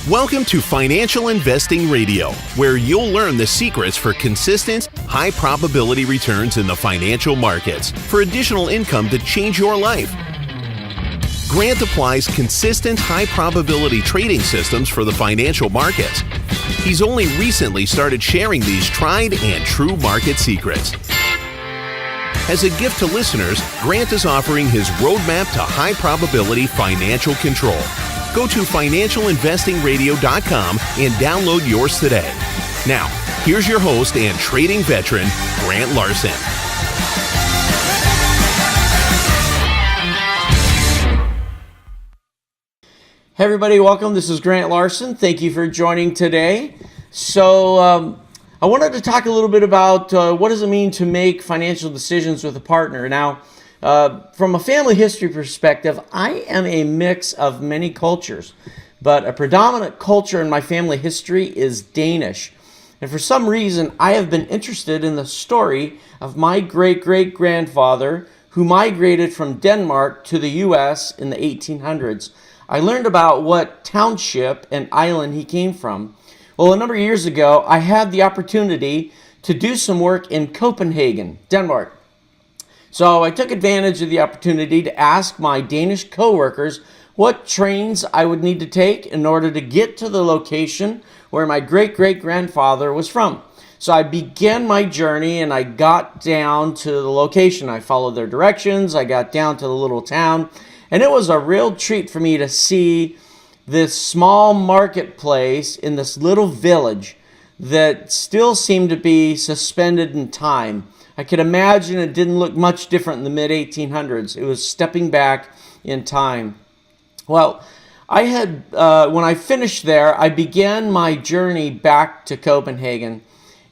Welcome to Financial Investing Radio, where you'll learn the secrets for consistent, high-probability returns in the financial markets for additional income to change your life. Grant applies consistent, high-probability trading systems for the financial markets. He's only recently started sharing these tried and true market secrets. As a gift to listeners, Grant is offering his roadmap to high-probability financial control. Go to financialinvestingradio.com and download yours today. Now, here's your host and trading veteran, Grant Larson. Hey everybody, welcome. This is Grant Larson. Thank you for joining today. So I wanted to talk a little bit about what does it mean to make financial decisions with a partner. Now, from a family history perspective, I am a mix of many cultures, but a predominant culture in my family history is Danish. And for some reason, I have been interested in the story of my great-great-grandfather who migrated from Denmark to the U.S. in the 1800s. I learned about what township and island he came from. Well, a number of years ago, I had the opportunity to do some work in Copenhagen, Denmark. So I took advantage of the opportunity to ask my Danish coworkers what trains I would need to take in order to get to the location where my great-great-grandfather was from. So I began my journey and I got down to the location. I followed their directions. I got down to the little town. And it was a real treat for me to see this small marketplace in this little village that still seemed to be suspended in time. I could imagine it didn't look much different in the mid-1800s. It was stepping back in time. Well, I had when I finished there, I began my journey back to Copenhagen.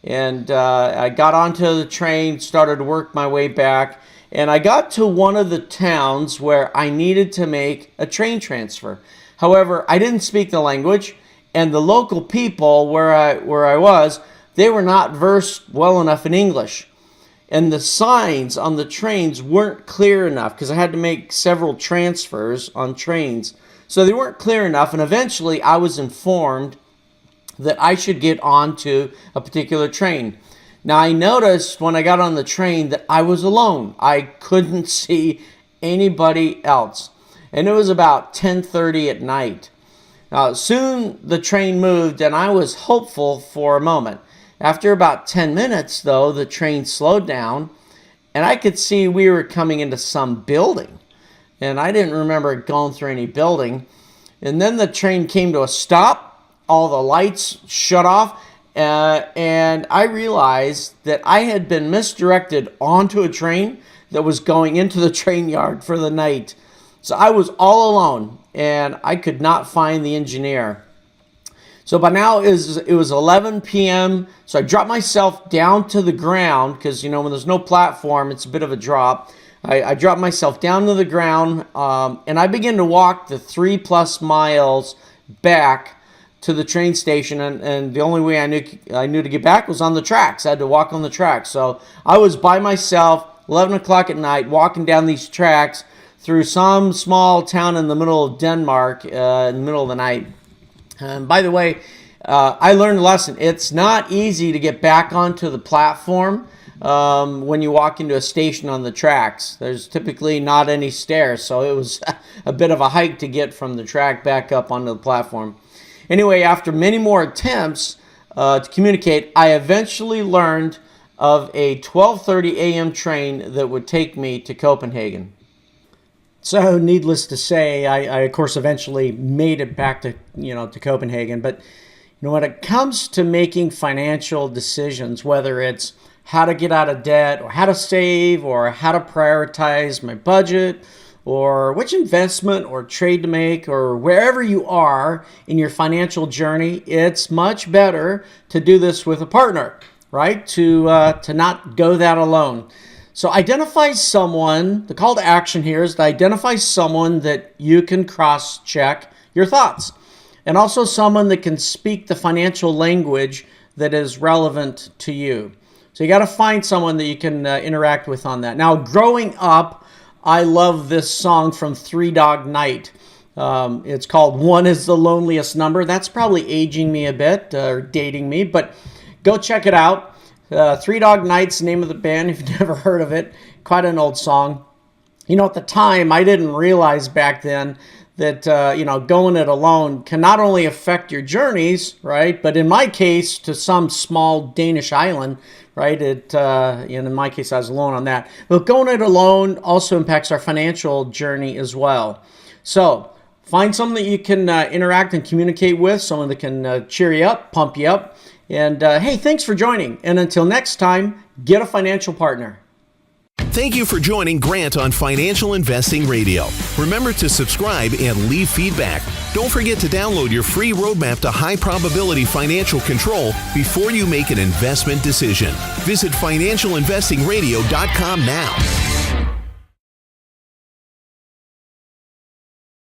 And I got onto the train, started to work my way back. And I got to one of the towns where I needed to make a train transfer. However, I didn't speak the language, and the local people where I was, they were not versed well enough in English. And the signs on the trains weren't clear enough because I had to make several transfers on trains. So they weren't clear enough, and eventually I was informed that I should get onto a particular train. Now, I noticed when I got on the train that I was alone. I couldn't see anybody else. And it was about 10:30 at night. Now, soon the train moved, and I was hopeful for a moment. After about 10 minutes, though, the train slowed down, and I could see we were coming into some building. And I didn't remember going through any building. And then the train came to a stop. All the lights shut off. And I realized that I had been misdirected onto a train that was going into the train yard for the night. So I was all alone, and I could not find the engineer. So by now it was 11 p.m., so I dropped myself down to the ground, because, you know, when there's no platform, it's a bit of a drop. I dropped myself down to the ground, and I began to walk the 3+ miles back to the train station, and the only way I knew to get back was on the tracks. I had to walk on the tracks. So I was by myself, 11 o'clock at night, walking down these tracks through some small town in the middle of Denmark in the middle of the night. And by the way, I learned a lesson. It's not easy to get back onto the platform when you walk into a station on the tracks. There's typically not any stairs, so it was a bit of a hike to get from the track back up onto the platform. Anyway, after many more attempts to communicate, I eventually learned of a 12:30 a.m. train that would take me to Copenhagen. So, needless to say, I of course eventually made it back to Copenhagen. But when it comes to making financial decisions, whether it's how to get out of debt, or how to save, or how to prioritize my budget, or which investment or trade to make, or wherever you are in your financial journey, it's much better to do this with a partner, right? To not go that alone. So identify someone. The call to action here is to identify someone that you can cross-check your thoughts, and also someone that can speak the financial language that is relevant to you. So you got to find someone that you can interact with on that. Now, growing up, I love this song from Three Dog Night. It's called One is the Loneliest Number. That's probably aging me a bit or dating me, but go check it out. Three Dog Night's the name of the band, if you've never heard of it. Quite an old song. At the time, I didn't realize back then that, going it alone can not only affect your journeys, right? But in my case, to some small Danish island, right? In my case, I was alone on that. But going it alone also impacts our financial journey as well. So find someone that you can interact and communicate with, someone that can cheer you up, pump you up. And hey, thanks for joining. And until next time, get a financial partner. Thank you for joining Grant on Financial Investing Radio. Remember to subscribe and leave feedback. Don't forget to download your free roadmap to high probability financial control before you make an investment decision. Visit financialinvestingradio.com now.